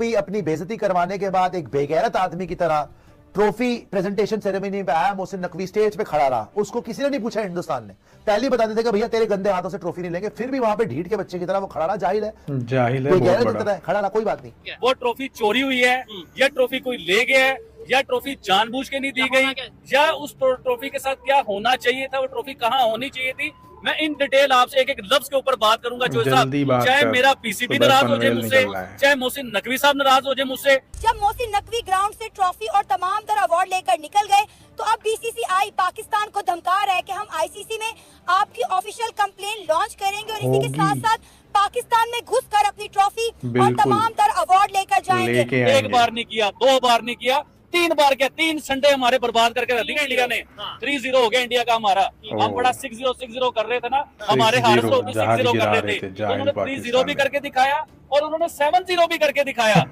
नकवी अपनी बेइज्जती करवाने के बाद एक बेगैरत आदमी की तरह ट्रॉफी प्रेजेंटेशन सेरेमनी में आया, मोहसिन नकवी स्टेज पे खड़ा रहा, उसको किसी ने नहीं पूछा, हिंदुस्तान ने पहले ही बता देते कि भैया तेरे गंदे हाथों से ट्रॉफी नहीं लेंगे, फिर भी वहां पे ढीठ के बच्चे की तरह वो खड़ा रहा। जाहिल है बेगैरत की तरह खड़ा रहा, कोई बात नहीं। वो ट्रॉफी चोरी हुई है या ट्रॉफी कोई ले गया है या ट्रॉफी जानबूझ के नहीं दी गई या उस ट्रॉफी के साथ क्या होना चाहिए था, वो ट्रॉफी कहाँ होनी चाहिए थी, मैं इन डिटेल आपसे एक एक लफ्ज के ऊपर बात करूंगा। जो साहब, चाहे मेरा पीसीबी नाराज हो जाए मुझसे, चाहे मोहसिन नकवी साहब नाराज हो जाए मुझसे। जब मोहसिन नकवी ग्राउंड से ट्रॉफी और तमाम तरह अवार्ड लेकर निकल गए तो अब बीसीसीआई पाकिस्तान को धमका रहा है कि हम आईसीसी में आपकी ऑफिशियल कंप्लेन लॉन्च करेंगे और इसी के साथ साथ पाकिस्तान में घुसकर अपनी ट्रॉफी और तमाम तरह अवार्ड लेकर जाएंगे। एक बार नहीं किया, 2 बार नहीं किया, 3 बार किया। 3 संडे हमारे बर्बाद करके रख दिया इंडिया ने। 3-0 हो गया इंडिया का हमारा। हम बड़ा 6-0 कर रहे थे ना, हमारे हार से 6-0 कर रहे थे, उन्होंने 3-0 भी करके दिखाया और उन्होंने 7-0 भी करके दिखाया।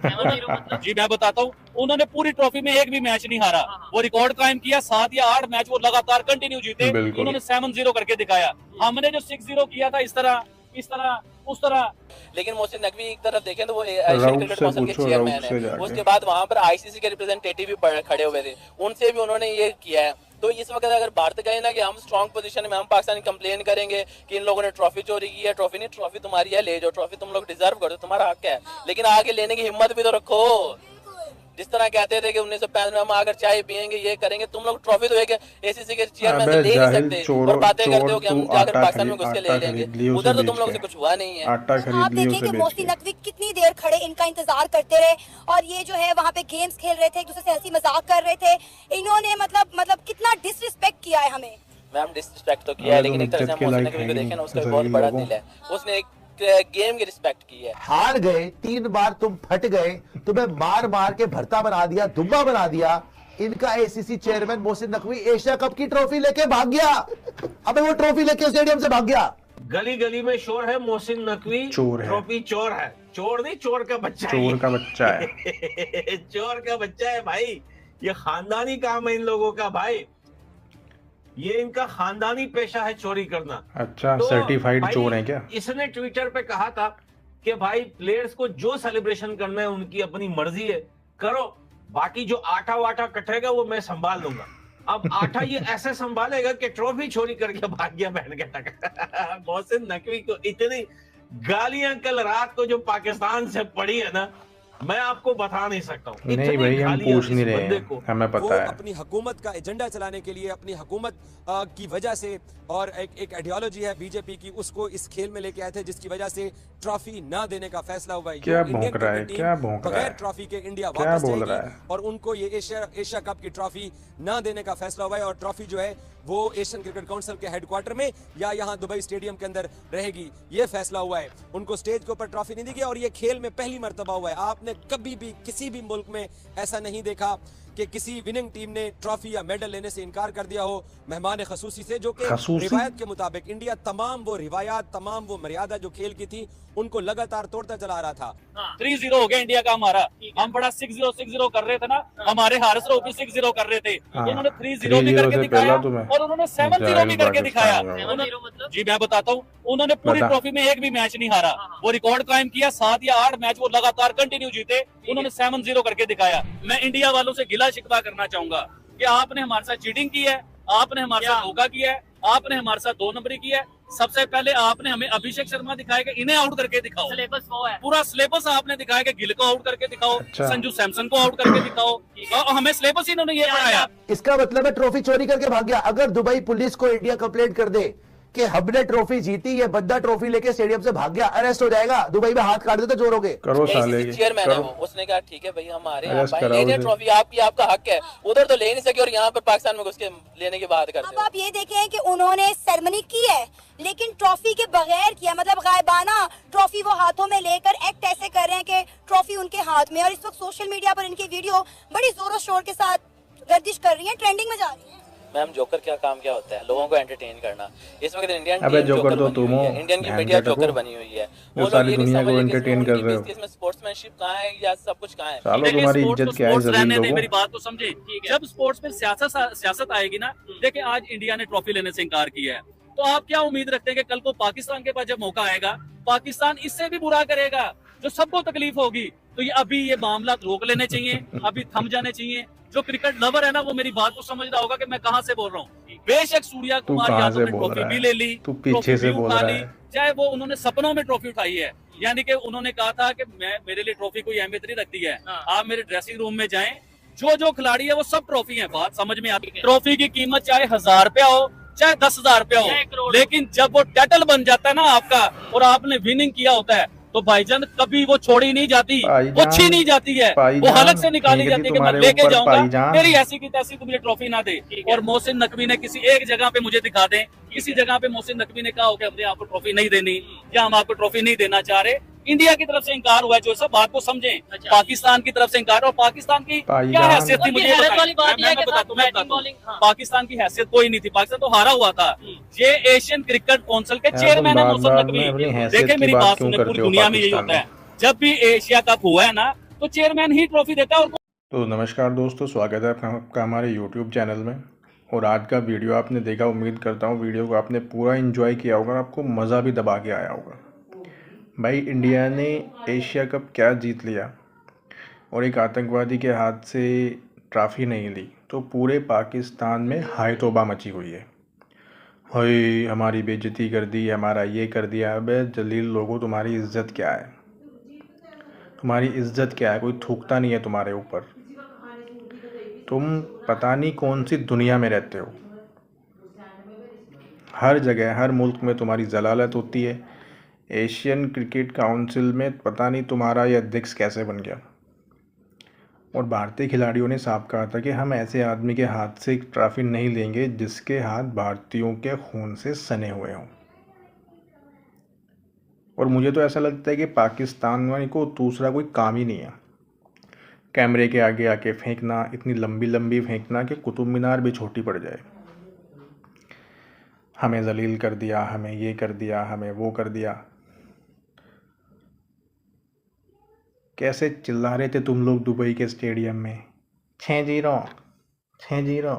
जी मैं बताता हूँ, उन्होंने पूरी ट्रॉफी में एक भी मैच नहीं हारा, वो रिकॉर्ड कायम किया। 7 या 8 मैच वो लगातार कंटिन्यू जीते, उन्होंने 7-0 करके दिखाया। हमने जो 6-0 किया था, इस तरह उस तरह। लेकिन मोहसिन नकवी एक तरफ देखें तो वो एशियन क्रिकेट काउंसिल के चेयरमैन है, उसके बाद वहां पर आईसीसी के रिप्रेजेंटेटिव भी खड़े हुए थे, उनसे भी उन्होंने ये किया है। तो इस वक्त अगर भारत कहे ना कि हम स्ट्रॉन्ग पोजीशन में, हम पाकिस्तानी कंप्लेन करेंगे कि इन लोगों ने ट्रॉफी चोरी की है, ट्रॉफी नहीं, ट्रॉफी तुम्हारी है, ले जाओ, ट्रॉफी तुम लोग डिजर्व करो, तुम्हारा हक है, लेकिन आगे लेने की हिम्मत भी तो रखो। जिस तरह कहते थे कि 1995 में हम अगर चाय पियेंगे, ये करेंगे, तुम लोग ट्रॉफी तो एक एसीसी के चेयरमैन से ले नहीं सकते और बातें करते हो कि हम जाकर पाकिस्तान में घुस के ले लेंगे, उधर तो तुम लोग से कुछ हुआ नहीं है। आप देखिए कि मोहसिन नकवी कितनी देर खड़े इनका इंतजार करते रहे और ये जो है वहाँ पे गेम्स खेल रहे थे, एक दूसरे से हंसी मजाक कर रहे थे। इन्होंने मतलब कितना डिसरिस्पेक्ट किया है हमें। मैम डिसरिस्पेक्ट तो किया है, लेकिन एक तरह से हम मोहसिन नकवी को देखें ना, उसका बहुत बड़ा दिल है, उसने एक गेम की रिस्पेक्ट की है। हार गए 3 बार, तुम फट गए, तुम्हें मार मार के भरता बना दिया, दुम्बा बना दिया। इनका ACC chairman Mohsin Naqvi Asia cup की ट्रॉफी लेके भाग गया। अबे वो ट्रॉफी लेके स्टेडियम से भाग गया। गली गली में शोर है, मोहसिन नकवी चोर है, ट्रॉफी चोर है। चोर नहीं, चोर का बच्चा है, चोर का बच्चा है चोर का बच्चा है भाई। ये खानदानी काम है इन लोगों का भाई, ये इनका खानदानी पेशा है चोरी करना। अच्छा, तो सर्टिफाइड चोर है क्या? इसने ट्विटर पे कहा था कि भाई प्लेयर्स को जो सेलिब्रेशन करना है उनकी अपनी मर्जी है, करो, बाकी जो आटा वाटा कटेगा वो मैं संभाल लूंगा। अब आटा ये ऐसे संभालेगा कि ट्रॉफी चोरी करके भाग गया बहन के टक। मोहसिन नकवी को इतनी गालियां कल रात को जो पाकिस्तान से पड़ी है ना, मैं आपको बता नहीं सकता हूँ। नहीं भाई, हम पूछ नहीं रहे हैं, हमें पता है। अपनी हुकूमत का एजेंडा चलाने के लिए, अपनी हुकूमत की वजह से, और एक आइडियोलॉजी है बीजेपी की, उसको इस खेल में लेके आए थे, जिसकी वजह से ट्रॉफी ना देने का फैसला हुआ है। क्या भौंक रहा है, क्या भौंक रहा है? बगैर ट्रॉफी के इंडिया वापस जाएगी और उनको ये एशिया कप की ट्रॉफी ना देने का फैसला हुआ है और ट्रॉफी जो है वो एशियन क्रिकेट काउंसिल के हेडक्वार्टर में या यहाँ दुबई स्टेडियम के अंदर रहेगी, ये फैसला हुआ है। उनको स्टेज के ऊपर ट्रॉफी नहीं दी गई और ये खेल में पहली मर्तबा हुआ है। आपने कभी भी किसी भी मुल्क में ऐसा नहीं देखा कि किसी विनिंग टीम ने ट्रॉफी या मेडल लेने से इनकार कर दिया हो मेहमान खसूसी से, जो कि रिवायत के मुताबिक इंडिया तमाम वो रिवायात, तमाम वो मर्यादा जो खेल की थी, उनको लगातार तोड़ता चला रहा था। 3-0 हो गया इंडिया का हमारा। हम बड़ा 6-0 कर रहे थे ना, हमारे हार से 6-0 कर रहे थे, उन्होंने 3-0 भी करके दिखाया और उन्होंने 7-0 भी करके दिखाया। जी मैं बताता हूँ, उन्होंने पूरी ट्रॉफी में एक भी मैच नहीं हारा, वो रिकॉर्ड कायम किया। 7 या 8 मैच वो लगातार कंटिन्यू जीते, उन्होंने 7-0 करके दिखाया। मैं इंडिया वालों से गिला शिकवा करना चाहूंगा कि आपने हमारे साथ चीटिंग की है, आपने हमारे साथ धोखा किया है, आपने हमारे साथ 2 नंबरी किया है। सबसे पहले आपने हमें अभिषेक शर्मा दिखाया कि इन्हें आउट करके दिखाओ, सिलेबस वो है, पूरा सिलेबस आपने दिखाया कि गिल को आउट करके दिखाओ, संजू सैमसन को आउट करके दिखाओ, और हमें सिलेबस ही इन्होंने ये पढ़ाया। इसका मतलब है ट्रॉफी चोरी करके भाग गया। अगर दुबई पुलिस को इंडिया कंप्लेंट कर दे कि हमने ट्रॉफी जीती, ये बंदा ट्रॉफी लेके स्टेडियम से भाग गया, अरेस्ट हो जाएगा। दुबई में हाथ काट देते जोरोगे। करो साले, चेयरमैन है वो, उसने कहा ठीक है भाई हमारे यहाँ ट्रॉफी आपकी, आपका हक है, उधर तो ले नहीं सके और यहाँ पर पाकिस्तान में उसके लेने की बात करते हैं। अब आप ये देखें कि उन्होंने सेरेमनी की है लेकिन ट्रॉफी के बगैर किया, मतलब गायबाना ट्रॉफी वो हाथों में लेकर एक्ट ऐसे कर रहे हैं कि ट्रॉफी उनके हाथ में। और इस वक्त सोशल मीडिया पर इनकी वीडियो बड़ी जोरों शोर के साथ गर्दिश कर रही है, ट्रेंडिंग में जा रही है। मैम जोकर क्या काम क्या होता है? लोगों को एंटरटेन करना। इस वक्त इंडियन अबे जोकर तो तुम हो, इंडियन की मीडिया जोकर बनी हुई है, वो सारी दुनिया को एंटरटेन कर रहे हो। इसमें स्पोर्ट्समैनशिप कहाँ है या सब कुछ कहाँ है? सालों तुम्हारी इज्जत क्या है जमीन लोगों? मेरी बात तो समझे, जब स्पोर्ट्स में सियासत आएगी ना, देखिए आज इंडिया ने ट्रॉफी लेने से इनकार किया है, तो आप क्या उम्मीद रखते हैं कि कल को पाकिस्तान के पास जब मौका आएगा, पाकिस्तान इससे भी बुरा करेगा, जो सबको तकलीफ होगी। तो ये अभी ये मामला रोक लेने चाहिए, अभी थम जाने चाहिए। जो क्रिकेट लवर है ना वो मेरी बात को समझ रहा होगा कि मैं कहां से बोल रहा हूँ। बेशक सूर्या कुमार यादव ने ट्रॉफी भी ले ली, तू पीछे से बोल रहा है, चाहे वो उन्होंने सपनों में ट्रॉफी उठाई है, यानी कि उन्होंने कहा था कि मैं मेरे लिए ट्रॉफी कोई अहमियत नहीं रखती है, आप मेरे ड्रेसिंग रूम में जाएं, जो खिलाड़ी है वो सब ट्रॉफी है। बात समझ में आती है। ट्रॉफी की कीमत चाहे 1000 रुपया हो चाहे 10,000 रुपया हो, लेकिन जब वो टाइटल बन जाता है ना आपका और आपने विनिंग किया होता है तो भाईजान कभी वो छोड़ी नहीं जाती, वो छीनी नहीं जाती है, वो हलक से निकाली जाती है कि मैं लेके जाऊंगा, मेरी ऐसी की तैसी तो मुझे ट्रॉफी ना दे। और मोहसिन नकवी ने किसी एक जगह पे मुझे दिखा दें, किसी जगह पे मोहसिन नकवी ने कहा हो कि हमने आपको ट्रॉफी नहीं देनी या हम आपको ट्रॉफी नहीं देना चाह रहे। इंडिया की तरफ से इंकार हुआ है, जो सब बात को समझें। पाकिस्तान की तरफ से इंकार, और पाकिस्तान की क्या हैसियत थी मुझे पाकिस्तान की हैसियत कोई नहीं थी, पाकिस्तान तो हारा हुआ था। ये एशियन क्रिकेट काउंसिल के चेयरमैन है मोहसिन नकवी। देखे मेरी बात सुने, पूरी दुनिया में यही होता है, जब भी एशिया कप हुआ है ना तो चेयरमैन ही ट्रॉफी देता है। और तो नमस्कार दोस्तों, स्वागत है आपका हमारे YouTube चैनल में। और आज का वीडियो आपने देखा, उम्मीद करता हूँ वीडियो को आपने पूरा एंजॉय किया होगा और आपको मज़ा भी दबा के आया होगा। भाई, इंडिया ने एशिया कप क्या जीत लिया और एक आतंकवादी के हाथ से ट्रॉफी नहीं ली, तो पूरे पाकिस्तान में हाय तौबा मची हुई है। हाय, हमारी बेइज्जती कर दी, हमारा ये कर दिया। अबे जलील लोगों, तुम्हारी इज्जत क्या है? तुम्हारी इज्जत क्या है? कोई थूकता नहीं है तुम्हारे ऊपर। तुम पता नहीं कौन सी दुनिया में रहते हो। हर जगह, हर मुल्क में तुम्हारी जलालत होती है। एशियन क्रिकेट काउंसिल में पता नहीं तुम्हारा यह अध्यक्ष कैसे बन गया। और भारतीय खिलाड़ियों ने साफ कहा था कि हम ऐसे आदमी के हाथ से ट्रॉफी नहीं लेंगे जिसके हाथ भारतीयों के खून से सने हुए हों। और मुझे तो ऐसा लगता है कि पाकिस्तान को दूसरा कोई काम ही नहीं है। कैमरे के आगे आके फेंकना, इतनी लंबी लंबी फेंकना कि कुतुब मीनार भी छोटी पड़ जाए। हमें जलील कर दिया, हमें ये कर दिया, हमें वो कर दिया। कैसे चिल्ला रहे थे तुम लोग दुबई के स्टेडियम में, 6-0 6-0।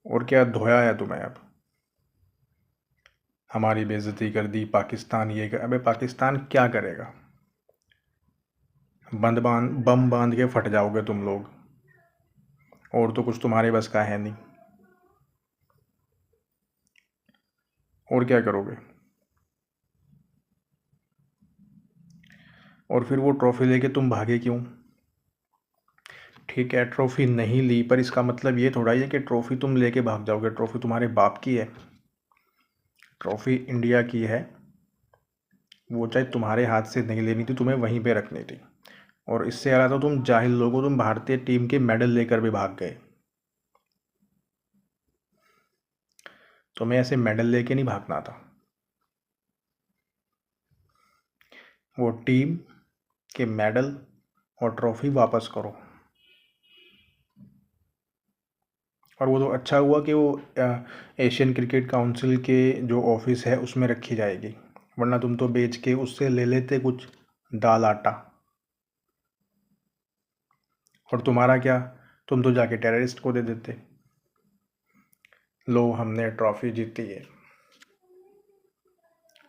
और क्या धोया है तुम्हें अब? हमारी बेइज्जती कर दी, पाकिस्तान ये कर। अबे पाकिस्तान क्या करेगा? बम बांध के फट जाओगे तुम लोग, और तो कुछ तुम्हारे बस का है नहीं। और क्या करोगे? और फिर वो ट्रॉफी लेके तुम भागे क्यों? ठीक है, ट्रॉफी नहीं ली, पर इसका मतलब ये थोड़ा ही है कि ट्रॉफी तुम लेके भाग जाओगे। ट्रॉफी तुम्हारे बाप की है, ट्रॉफी इंडिया की है। वो चाहे तुम्हारे हाथ से नहीं लेनी थी, तुम्हें वहीं पे रखनी थी। और इससे अलावा तो तुम जाहिल लोगों, तुम भारतीय टीम के मेडल लेकर भी भाग गए। तुम्हें ऐसे मेडल लेके नहीं भागना था। वो टीम के मेडल और ट्रॉफी वापस करो। और वो तो अच्छा हुआ कि वो एशियन क्रिकेट काउंसिल के जो ऑफिस है उसमें रखी जाएगी, वरना तुम तो बेच के उससे ले लेते कुछ दाल आटा। और तुम्हारा क्या, तुम तो जाके टेररिस्ट को दे देते। लो, हमने ट्रॉफी जीती है,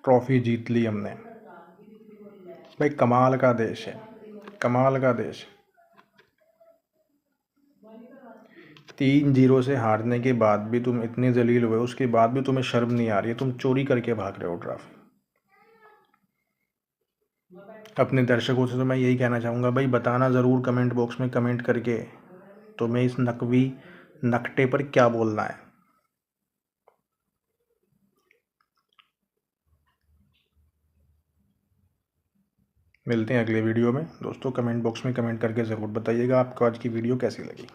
ट्रॉफी जीत ली हमने। भाई कमाल का देश है, कमाल का देश। 3-0 से हारने के बाद भी तुम इतने जलील हुए, उसके बाद भी तुम्हें शर्म नहीं आ रही है? तुम चोरी करके भाग रहे हो ट्रॉफी। अपने दर्शकों से तो मैं यही कहना चाहूँगा, भाई बताना ज़रूर कमेंट बॉक्स में कमेंट करके तुम्हें इस नकवी नकटे पर क्या बोलना है। मिलते हैं अगले वीडियो में दोस्तों। कमेंट बॉक्स में कमेंट करके ज़रूर बताइएगा आपको आज की वीडियो कैसी लगी।